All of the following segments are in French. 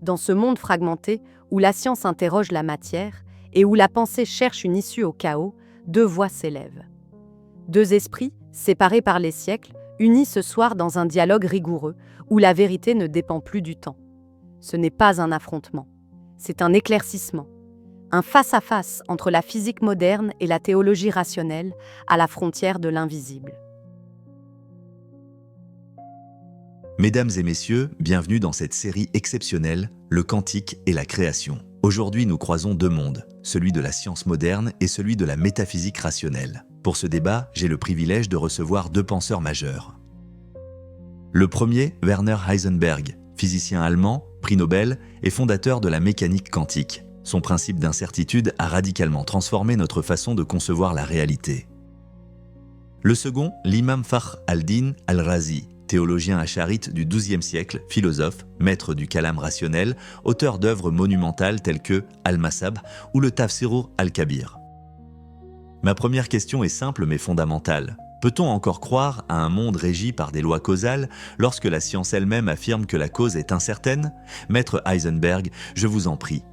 Dans ce monde fragmenté, où la science interroge la matière et où la pensée cherche une issue au chaos, deux voix s'élèvent. Deux esprits, séparés par les siècles, unis ce soir dans un dialogue rigoureux, où la vérité ne dépend plus du temps. Ce n'est pas un affrontement, c'est un éclaircissement. Un face-à-face entre la physique moderne et la théologie rationnelle, à la frontière de l'invisible. Mesdames et messieurs, bienvenue dans cette série exceptionnelle, le quantique et la création. Aujourd'hui, nous croisons deux mondes, celui de la science moderne et celui de la métaphysique rationnelle. Pour ce débat, j'ai le privilège de recevoir deux penseurs majeurs. Le premier, Werner Heisenberg, physicien allemand, prix Nobel et fondateur de la mécanique quantique. Son principe d'incertitude a radicalement transformé notre façon de concevoir la réalité. Le second, l'imam Fakhr al-Din al-Razi, théologien acharite du XIIe siècle, philosophe, maître du kalam rationnel, auteur d'œuvres monumentales telles que Al-Masab ou le Tafsir al-Kabir. Ma première question est simple mais fondamentale. Peut-on encore croire à un monde régi par des lois causales lorsque la science elle-même affirme que la cause est incertaine ? Maître Heisenberg, je vous en prie.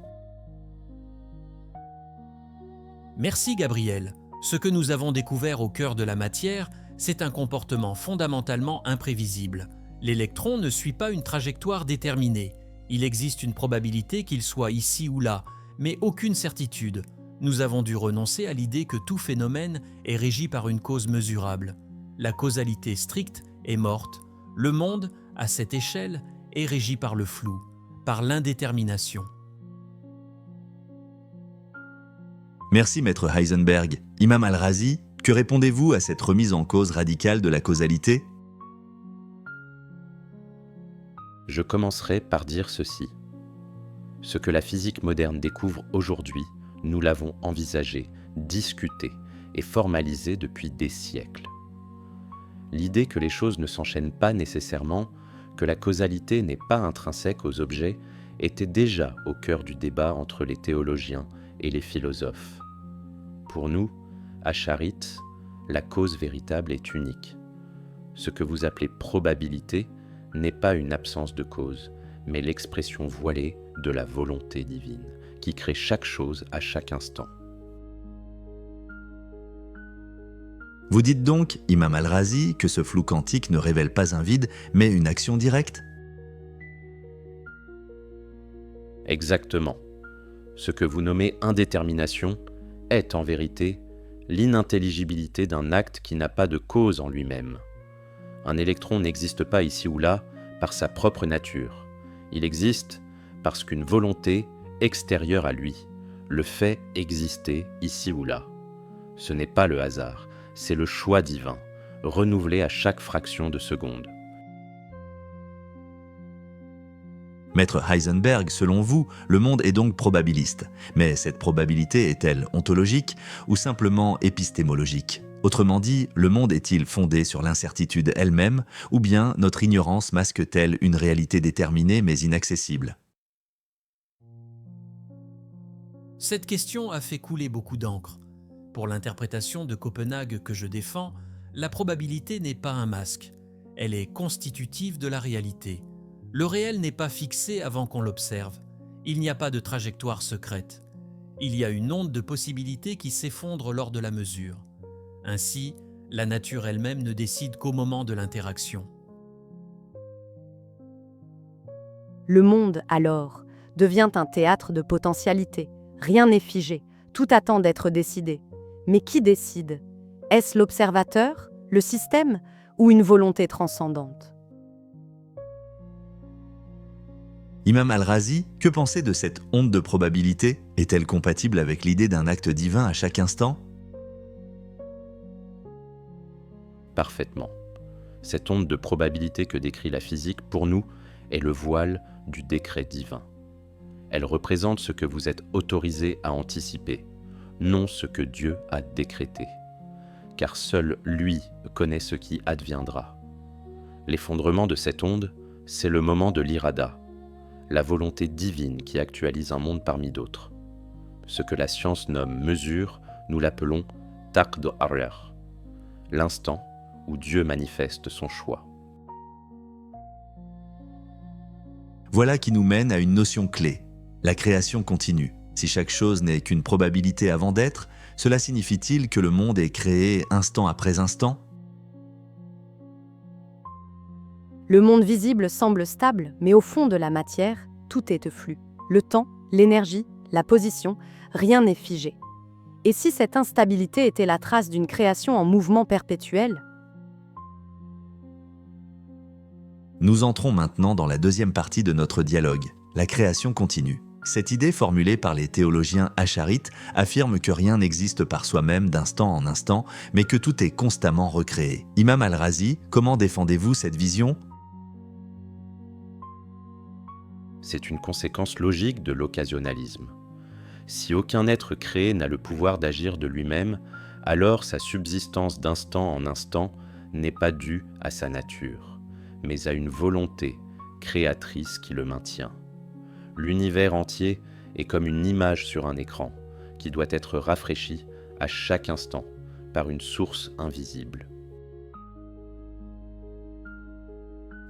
Merci Gabriel. Ce que nous avons découvert au cœur de la matière, c'est un comportement fondamentalement imprévisible. L'électron ne suit pas une trajectoire déterminée. Il existe une probabilité qu'il soit ici ou là, mais aucune certitude. Nous avons dû renoncer à l'idée que tout phénomène est régi par une cause mesurable. La causalité stricte est morte. Le monde, à cette échelle, est régi par le flou, par l'indétermination. Merci Maître Heisenberg. Imam al-Razi, que répondez-vous à cette remise en cause radicale de la causalité ? Je commencerai par dire ceci. Ce que la physique moderne découvre aujourd'hui, nous l'avons envisagé, discuté et formalisé depuis des siècles. L'idée que les choses ne s'enchaînent pas nécessairement, que la causalité n'est pas intrinsèque aux objets, était déjà au cœur du débat entre les théologiens et les philosophes. Pour nous, acharites, la cause véritable est unique. Ce que vous appelez probabilité n'est pas une absence de cause, mais l'expression voilée de la volonté divine, qui crée chaque chose à chaque instant. Vous dites donc, Imam al-Razi, que ce flou quantique ne révèle pas un vide, mais une action directe ? Exactement. Ce que vous nommez indétermination est en vérité l'inintelligibilité d'un acte qui n'a pas de cause en lui-même. Un électron n'existe pas ici ou là par sa propre nature. Il existe parce qu'une volonté extérieure à lui le fait exister ici ou là. Ce n'est pas le hasard, c'est le choix divin, renouvelé à chaque fraction de seconde. Maître Heisenberg, selon vous, le monde est donc probabiliste. Mais cette probabilité est-elle ontologique ou simplement épistémologique ? Autrement dit, le monde est-il fondé sur l'incertitude elle-même ou bien notre ignorance masque-t-elle une réalité déterminée mais inaccessible ? Cette question a fait couler beaucoup d'encre. Pour l'interprétation de Copenhague que je défends, la probabilité n'est pas un masque. Elle est constitutive de la réalité. Le réel n'est pas fixé avant qu'on l'observe. Il n'y a pas de trajectoire secrète. Il y a une onde de possibilités qui s'effondre lors de la mesure. Ainsi, la nature elle-même ne décide qu'au moment de l'interaction. Le monde, alors, devient un théâtre de potentialités. Rien n'est figé, tout attend d'être décidé. Mais qui décide ? Est-ce l'observateur, le système ou une volonté transcendante ? Imam al-Razi, que penser de cette onde de probabilité ? Est-elle compatible avec l'idée d'un acte divin à chaque instant ? Parfaitement. Cette onde de probabilité que décrit la physique, pour nous, est le voile du décret divin. Elle représente ce que vous êtes autorisé à anticiper, non ce que Dieu a décrété. Car seul lui connaît ce qui adviendra. L'effondrement de cette onde, c'est le moment de l'irada, la volonté divine qui actualise un monde parmi d'autres. Ce que la science nomme mesure, nous l'appelons taqd arar, l'instant où Dieu manifeste son choix. Voilà qui nous mène à une notion clé, la création continue. Si chaque chose n'est qu'une probabilité avant d'être, cela signifie-t-il que le monde est créé instant après instant? Le monde visible semble stable, mais au fond de la matière, tout est flux. Le temps, l'énergie, la position, rien n'est figé. Et si cette instabilité était la trace d'une création en mouvement perpétuel? Nous entrons maintenant dans la deuxième partie de notre dialogue, la création continue. Cette idée formulée par les théologiens acharites affirme que rien n'existe par soi-même d'instant en instant, mais que tout est constamment recréé. Imam Al-Razi, comment défendez-vous cette vision? C'est une conséquence logique de l'occasionalisme. Si aucun être créé n'a le pouvoir d'agir de lui-même, alors sa subsistance d'instant en instant n'est pas due à sa nature, mais à une volonté créatrice qui le maintient. L'univers entier est comme une image sur un écran qui doit être rafraîchie à chaque instant par une source invisible.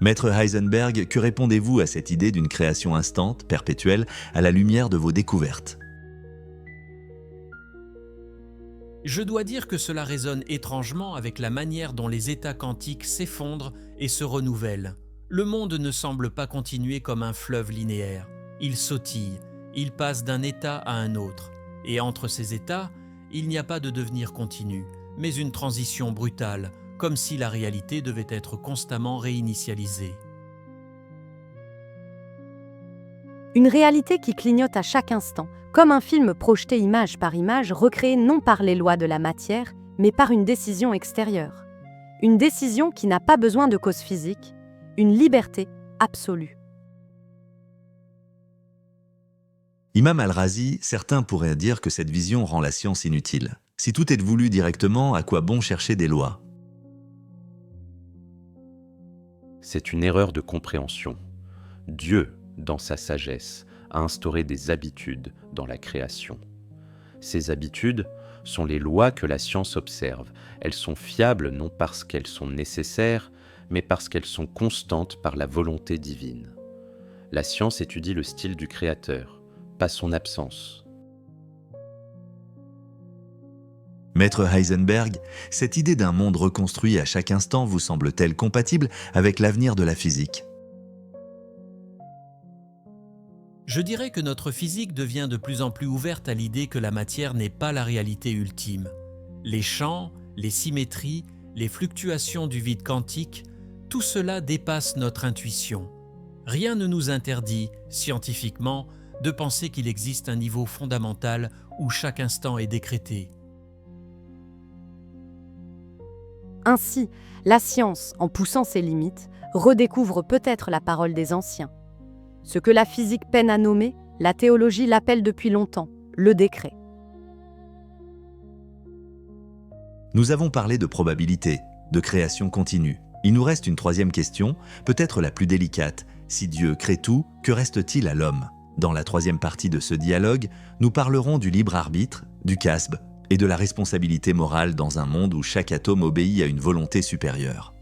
Maître Heisenberg, que répondez-vous à cette idée d'une création instante, perpétuelle, à la lumière de vos découvertes? Je dois dire que cela résonne étrangement avec la manière dont les états quantiques s'effondrent et se renouvellent. Le monde ne semble pas continuer comme un fleuve linéaire. Il sautille, il passe d'un état à un autre. Et entre ces états, il n'y a pas de devenir continu, mais une transition brutale, comme si la réalité devait être constamment réinitialisée. Une réalité qui clignote à chaque instant, comme un film projeté image par image, recréé non par les lois de la matière, mais par une décision extérieure. Une décision qui n'a pas besoin de cause physique, une liberté absolue. Imam Al-Razi, certains pourraient dire que cette vision rend la science inutile. Si tout est voulu directement, à quoi bon chercher des lois? C'est une erreur de compréhension. Dieu, dans sa sagesse, a instauré des habitudes dans la création. Ces habitudes sont les lois que la science observe. Elles sont fiables non parce qu'elles sont nécessaires, mais parce qu'elles sont constantes par la volonté divine. La science étudie le style du Créateur, pas son absence. Maître Heisenberg, cette idée d'un monde reconstruit à chaque instant vous semble-t-elle compatible avec l'avenir de la physique? Je dirais que notre physique devient de plus en plus ouverte à l'idée que la matière n'est pas la réalité ultime. Les champs, les symétries, les fluctuations du vide quantique, tout cela dépasse notre intuition. Rien ne nous interdit, scientifiquement, de penser qu'il existe un niveau fondamental où chaque instant est décrété. Ainsi, la science, en poussant ses limites, redécouvre peut-être la parole des anciens. Ce que la physique peine à nommer, la théologie l'appelle depuis longtemps, le décret. Nous avons parlé de probabilité, de création continue. Il nous reste une troisième question, peut-être la plus délicate. Si Dieu crée tout, que reste-t-il à l'homme? Dans la troisième partie de ce dialogue, nous parlerons du libre arbitre, du kasb et de la responsabilité morale dans un monde où chaque atome obéit à une volonté supérieure.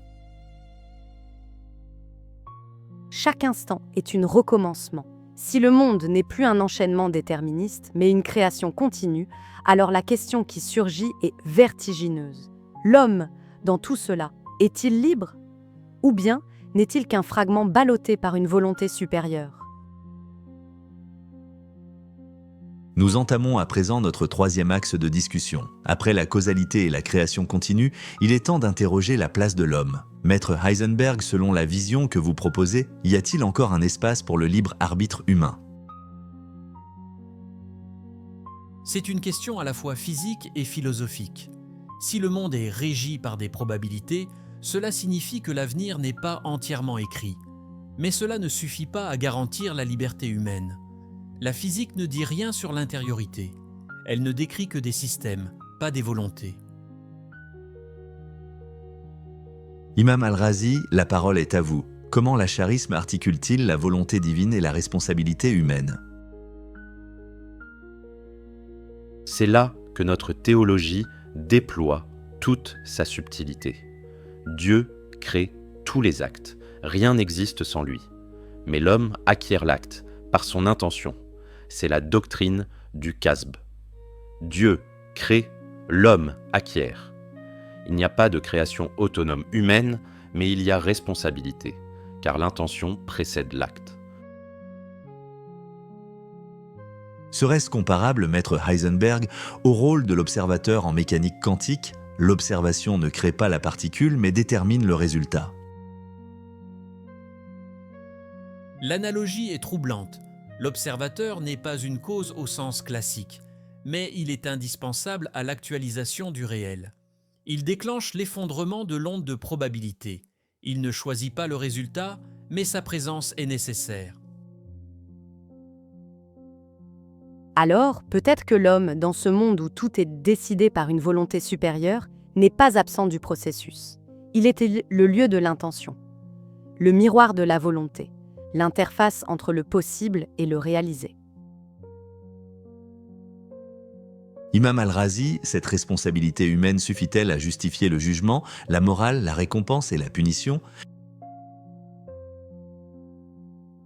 Chaque instant est un recommencement. Si le monde n'est plus un enchaînement déterministe, mais une création continue, alors la question qui surgit est vertigineuse. L'homme, dans tout cela, est-il libre? Ou bien n'est-il qu'un fragment ballotté par une volonté supérieure? Nous entamons à présent notre troisième axe de discussion. Après la causalité et la création continue, il est temps d'interroger la place de l'homme. Maître Heisenberg, selon la vision que vous proposez, y a-t-il encore un espace pour le libre arbitre humain? C'est une question à la fois physique et philosophique. Si le monde est régi par des probabilités, cela signifie que l'avenir n'est pas entièrement écrit. Mais cela ne suffit pas à garantir la liberté humaine. La physique ne dit rien sur l'intériorité. Elle ne décrit que des systèmes, pas des volontés. Imam Al-Razi, la parole est à vous. Comment l'acharisme articule-t-il la volonté divine et la responsabilité humaine? C'est là que notre théologie déploie toute sa subtilité. Dieu crée tous les actes, rien n'existe sans lui. Mais l'homme acquiert l'acte par son intention. C'est la doctrine du kasb. Dieu crée, l'homme acquiert. Il n'y a pas de création autonome humaine, mais il y a responsabilité, car l'intention précède l'acte. Serait-ce comparable, maître Heisenberg, au rôle de l'observateur en mécanique quantique? L'observation ne crée pas la particule, mais détermine le résultat. L'analogie est troublante. L'observateur n'est pas une cause au sens classique, mais il est indispensable à l'actualisation du réel. Il déclenche l'effondrement de l'onde de probabilité. Il ne choisit pas le résultat, mais sa présence est nécessaire. Alors, peut-être que l'homme, dans ce monde où tout est décidé par une volonté supérieure, n'est pas absent du processus. Il est le lieu de l'intention, le miroir de la volonté, l'interface entre le possible et le réalisé. Imam Al-Razi, cette responsabilité humaine suffit-elle à justifier le jugement, la morale, la récompense et la punition?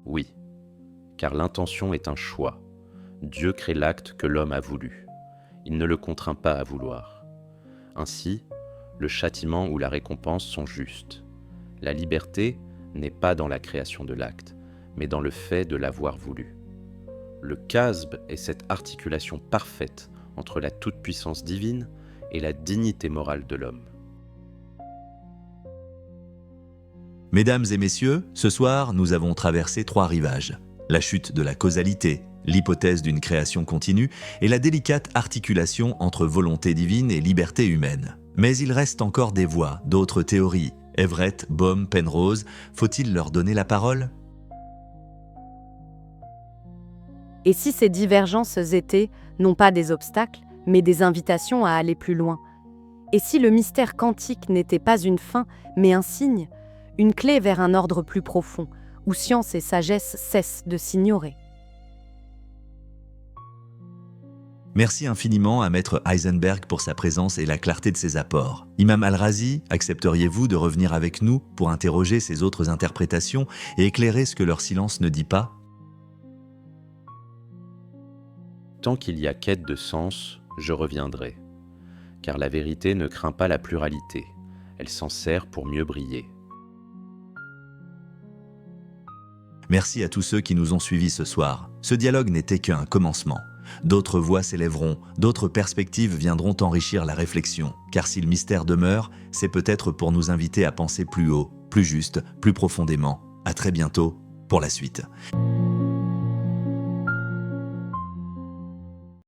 Oui, car l'intention est un choix. Dieu crée l'acte que l'homme a voulu. Il ne le contraint pas à vouloir. Ainsi, le châtiment ou la récompense sont justes. La liberté n'est pas dans la création de l'acte, mais dans le fait de l'avoir voulu. Le kasb est cette articulation parfaite entre la toute-puissance divine et la dignité morale de l'homme. Mesdames et messieurs, ce soir, nous avons traversé 3 rivages. La chute de la causalité, l'hypothèse d'une création continue et la délicate articulation entre volonté divine et liberté humaine. Mais il reste encore des voies, d'autres théories. Everett, Bohm, Penrose, faut-il leur donner la parole? Et si ces divergences étaient, non pas des obstacles, mais des invitations à aller plus loin? Et si le mystère quantique n'était pas une fin, mais un signe, une clé vers un ordre plus profond, où science et sagesse cessent de s'ignorer? Merci infiniment à maître Heisenberg pour sa présence et la clarté de ses apports. Imam Al-Razi, accepteriez-vous de revenir avec nous pour interroger ces autres interprétations et éclairer ce que leur silence ne dit pas? Tant qu'il y a quête de sens, je reviendrai. Car la vérité ne craint pas la pluralité, elle s'en sert pour mieux briller. Merci à tous ceux qui nous ont suivis ce soir. Ce dialogue n'était qu'un commencement. D'autres voix s'élèveront, d'autres perspectives viendront enrichir la réflexion. Car si le mystère demeure, c'est peut-être pour nous inviter à penser plus haut, plus juste, plus profondément. À très bientôt pour la suite.